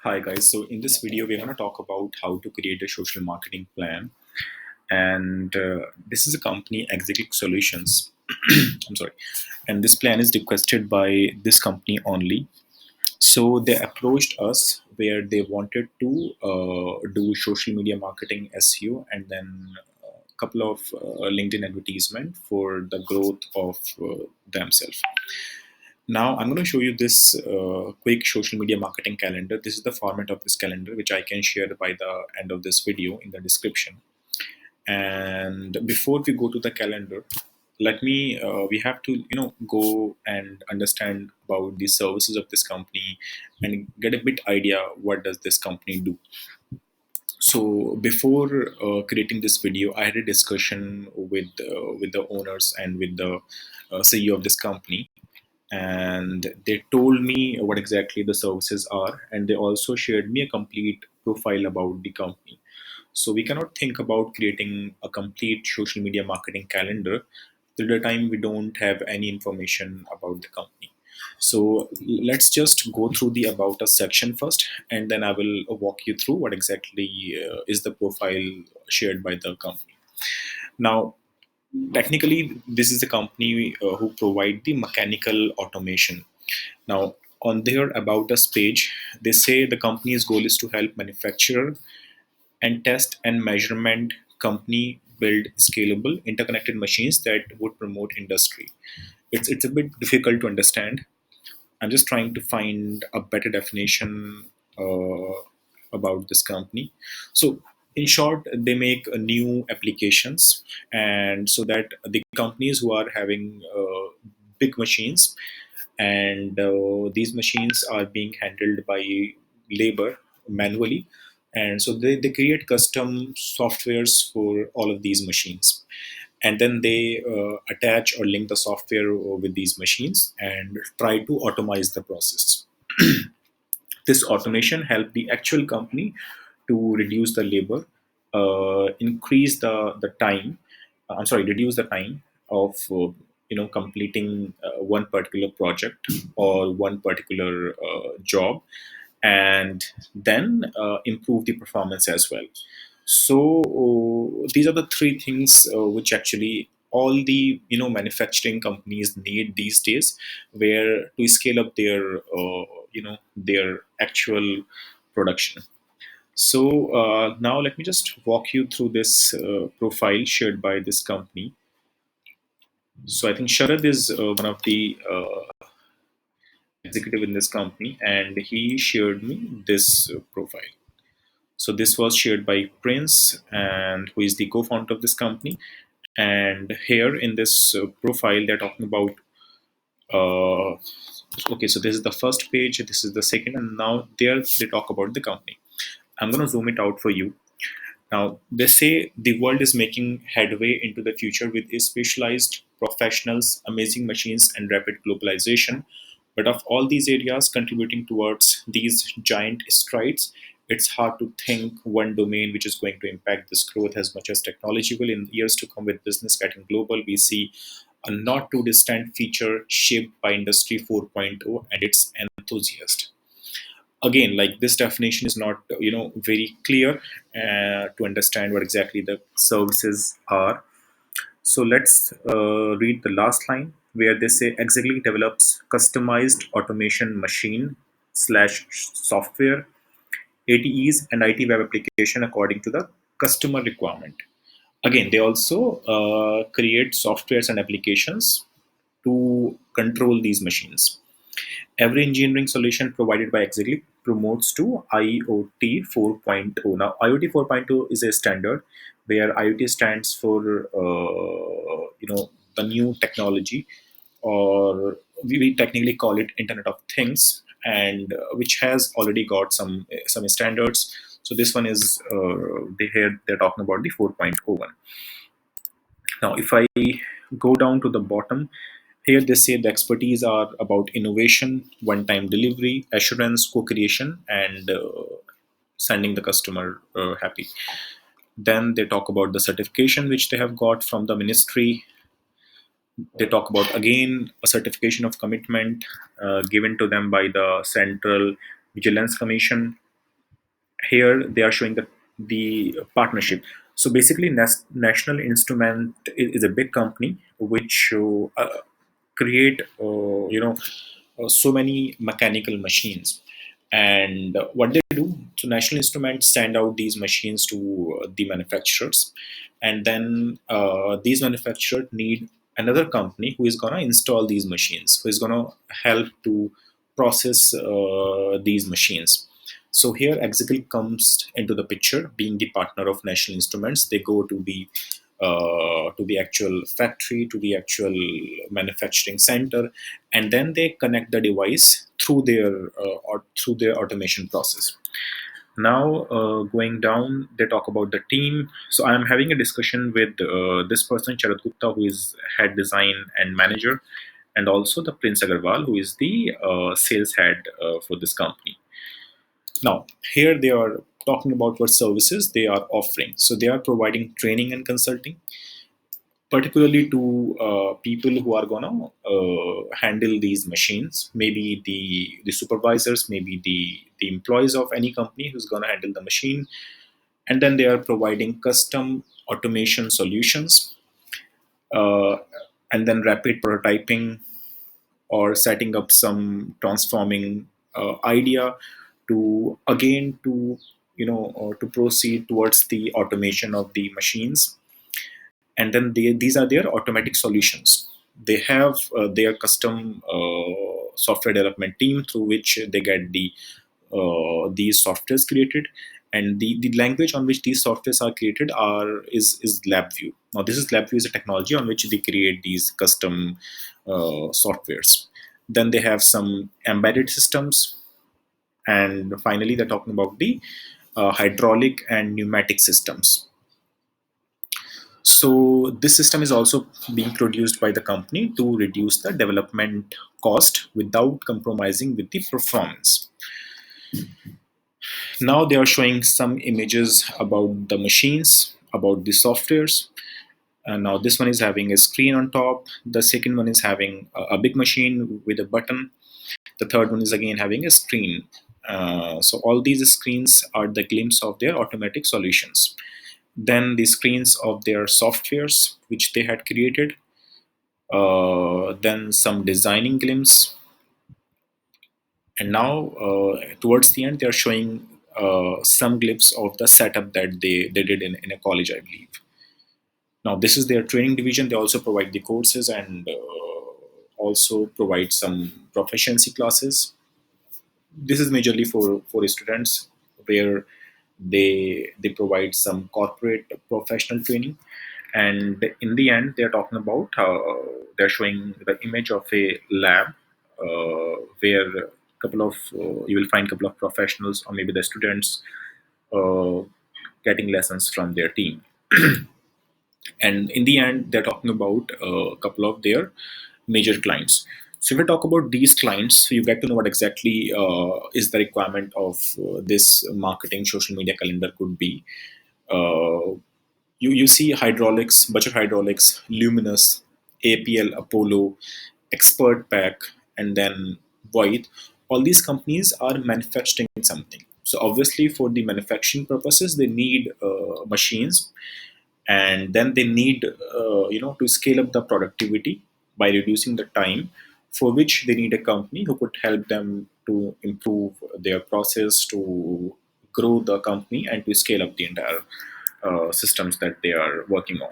Hi guys, so in this video we're going to talk about how to create a social marketing plan, and this is a company Executive Solutions. I'm sorry, and this plan is requested by this company only. So they approached us where they wanted to do social media marketing, SEO, and then a couple of LinkedIn advertisement for the growth of themselves. Now I'm going to show you this quick social media marketing calendar. This is the format of this calendar, which I can share by the end of this video in the description. And before we go to the calendar, let me we have to go and understand about the services of this company and get a bit idea what does this company do. So before creating this video, I had a discussion with the owners and with the CEO of this company, and they told me what exactly the services are, and they also shared me a complete profile about the company. So we cannot think about creating a complete social media marketing calendar till the time we don't have any information about the company. So let's just go through the about us section first, and then I will walk you through what exactly is the profile shared by the company. Now, technically, this is the company who provide the mechanical automation. Now, on their about us page, they say the company's goal is to help manufacturer and test and measurement company build scalable interconnected machines that would promote industry. It's a bit difficult to understand. I'm just trying to find a better definition uh, about this company. So, in short, they make new applications, and so that the companies who are having big machines, and these machines are being handled by labor manually, and so they create custom softwares for all of these machines, and then they attach or link the software with these machines and try to automate the process. This automation help the actual company to reduce the labor, increase the time. I'm sorry, reduce the time of completing one particular project or one particular job, and then improve the performance as well. So these are the three things which actually all the manufacturing companies need these days, where to scale up their their actual production. So now let me just walk you through this profile shared by this company. So I think Sharad is one of the executive in this company, and he shared me this profile. So this was shared by Prince, and who is the co-founder of this company. And here in this profile, they're talking about. Uh, okay, so this is the first page. This is the second, and now there they talk about the company. I'm gonna zoom it out for you. Now, they say the world is making headway into the future with specialized professionals, amazing machines, and rapid globalization. But of all these areas contributing towards these giant strides, it's hard to think one domain which is going to impact this growth as much as technology will. In years to come, with business getting global, we see a not too distant future shaped by Industry 4.0 and its enthusiasts. Again, like, this definition is not very clear to understand what exactly the services are. So let's read the last line, where they say exactly develops customized automation machine slash software, ATEs, and IT web application according to the customer requirement. Again, they also create softwares and applications to control these machines. Every engineering solution provided by Executive promotes to IoT 4.0. Now, IoT 4.0 is a standard where IoT stands for the new technology, or we technically call it Internet of Things, and which has already got some standards. So this one is they're talking about the 4.0 one. Now, if I go down to the bottom, here they say the expertise are about innovation, one-time delivery, assurance, co-creation, and sending the customer happy. Then they talk about the certification which they have got from the ministry. They talk about again a certification of commitment given to them by the Central Vigilance Commission. Here they are showing the partnership. So basically, National Instrument is a big company which create so many mechanical machines. And what they do, so National Instruments send out these machines to the manufacturers, and then these manufacturers need another company who is going to install these machines, who is going to help to process these machines. So here Execal comes into the picture, being the partner of National Instruments. They go to the actual factory, to the actual manufacturing center, and then they connect the device through their or through their automation process. Now, going down, they talk about the team. So I am having a discussion with this person, Charat Gupta, who is head design and manager, and also the Prince Agarwal, who is the sales head for this company. Now, here they are talking about what services they are offering. So they are providing training and consulting, particularly to people who are gonna handle these machines. Maybe the supervisors, maybe the employees of any company who's gonna handle the machine. And then they are providing custom automation solutions, uh, and then rapid prototyping, or setting up some transforming idea to again to to proceed towards the automation of the machines. And then these are their automatic solutions. They have their custom software development team through which they get these softwares created, and the language on which these softwares are created is LabVIEW. Now this is LabVIEW is a technology on which they create these custom softwares. Then they have some embedded systems, and finally they're talking about the hydraulic and pneumatic systems. So this system is also being produced by the company to reduce the development cost without compromising with the performance. Now they are showing some images about the machines, about the softwares. And now this one is having a screen on top. The second one is having a big machine with a button. The third one is again having a screen. So all these screens are the glimpse of their automatic solutions. Then the screens of their softwares which they had created. Then some designing glimpse, and now towards the end they are showing some glimpse of the setup that they did in a college, I believe. Now this is their training division. They also provide the courses, and also provide some proficiency classes. This is majorly for students, where they provide some corporate professional training. And in the end they're talking about they're showing the image of a lab, where couple of you will find couple of professionals, or maybe the students, uh, getting lessons from their team. And in the end they're talking about a couple of their major clients. So if we talk about these clients, so you get to know what exactly is the requirement of this marketing social media calendar could be. uh, you see hydraulics, Butcher Hydraulics, Luminous, APL, Apollo, Expert Pack, and then Voith. All these companies are manufacturing something. So obviously, for the manufacturing purposes, they need machines, and then they need to scale up the productivity by reducing the time, for which they need a company who could help them to improve their process, to grow the company, and to scale up the entire systems that they are working on.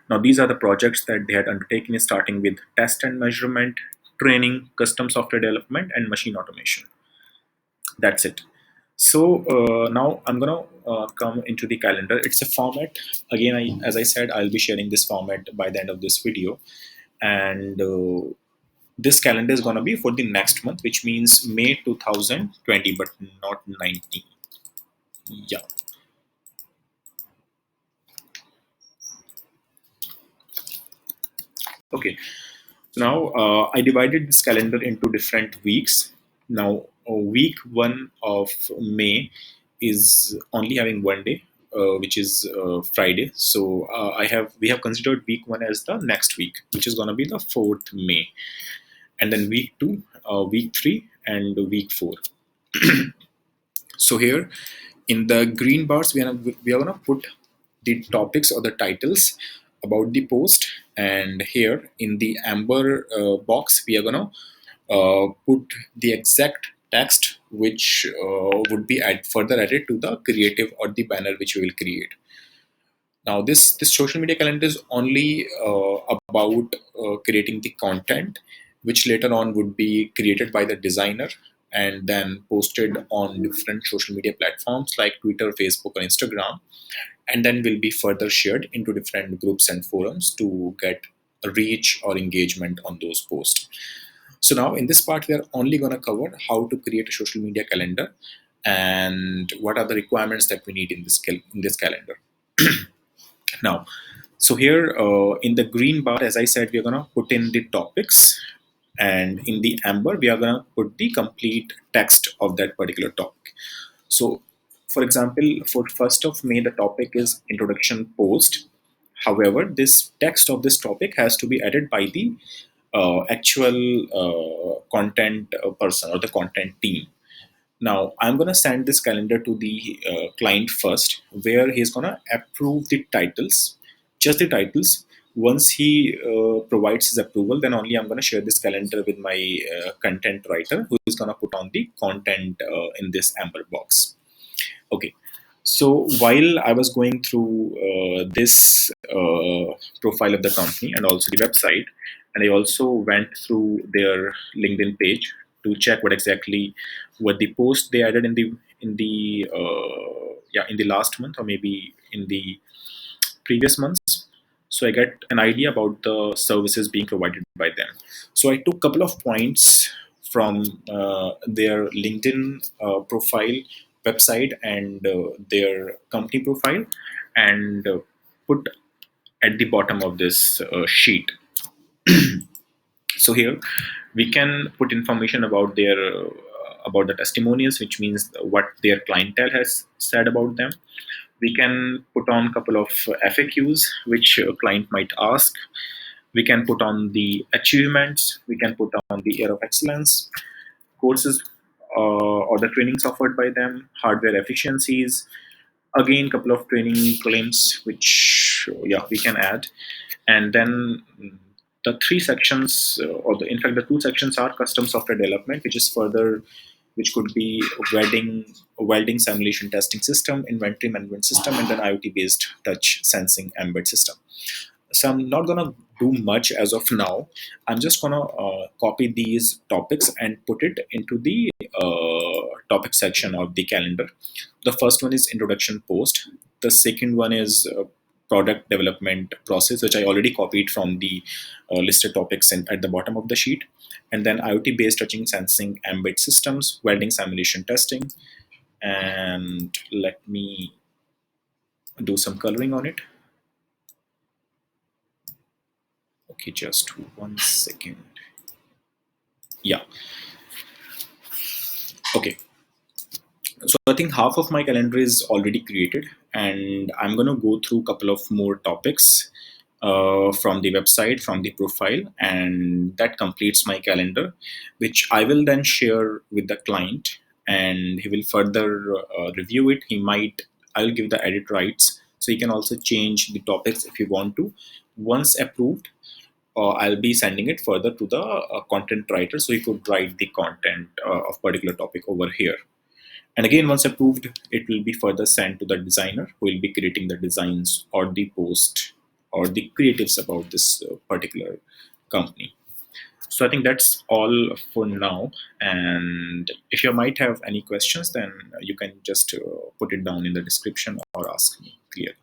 Now, these are the projects that they had undertaken, starting with test and measurement, training, custom software development, and machine automation. That's it. So now I'm gonna come into the calendar. It's a format. Again, as I said, I'll be sharing this format by the end of this video, and this calendar is gonna be for the next month, which means May 2020, but not 19. Yeah. Okay. Now, I divided this calendar into different weeks. Now, week 1 of May is only having one day, which is Friday. So we have considered week 1 as the next week, which is going to be the 4th May, and then week 2, week 3, and week 4. So here in the green bars, we are gonna put the topics or the titles about the post, and here in the amber box we are gonna put the exact text which would be further added to the creative or the banner which we will create. Now this social media calendar is only about creating the content, which later on would be created by the designer and then posted on different social media platforms like Twitter, Facebook, or Instagram, and then will be further shared into different groups and forums to get a reach or engagement on those posts. So now in this part, we are only going to cover how to create a social media calendar and what are the requirements that we need in this calendar. Now, so here in the green bar, as I said, we are going to put in the topics, and in the amber, we are going to put the complete text of that particular topic. So, for example, for 1st of May, the topic is introduction post. However, this text of this topic has to be added by the actual content person or the content team. Now, I'm going to send this calendar to the client first, where he's going to approve the titles, just the titles. Once he provides his approval, then only I'm going to share this calendar with my content writer, who is going to put on the content in this amber box. Okay. So while I was going through this profile of the company and also the website, and I also went through their LinkedIn page to check what the post they added in the last month or maybe in the previous months. So I get an idea about the services being provided by them. So I took a couple of points from their LinkedIn profile, website, and their company profile, and put at the bottom of this sheet. So here we can put information about the testimonials, which means what their clientele has said about them. We can put on a couple of FAQs which a client might ask. We can put on the achievements. We can put on the year of excellence, courses or the trainings offered by them, hardware efficiencies. Again, couple of training claims which we can add, and then the three sections, in fact, the two sections are custom software development, which could be welding simulation testing system, inventory management system, and then IoT based touch sensing embed system. So I'm not gonna do much as of now. I'm just gonna copy these topics and put it into the topic section of the calendar. The first one is introduction post. The second one is product development process, which I already copied from the listed topics at the bottom of the sheet. And then IoT based touching sensing embed systems, welding simulation testing, and let me do some coloring on it. Okay, just 1 second. Yeah. Okay. So I think half of my calendar is already created, and I'm going to go through a couple of more topics from the website, from the profile, and that completes my calendar, which I will then share with the client, and he will further review it. I'll give the edit rights, so he can also change the topics if you want to. Once approved, I'll be sending it further to the content writer, so he could write the content of particular topic over here. And again, once approved, it will be further sent to the designer, who will be creating the designs or the post or the creatives about this particular company. So I think that's all for now. And if you might have any questions, then you can just put it down in the description or ask me clearly.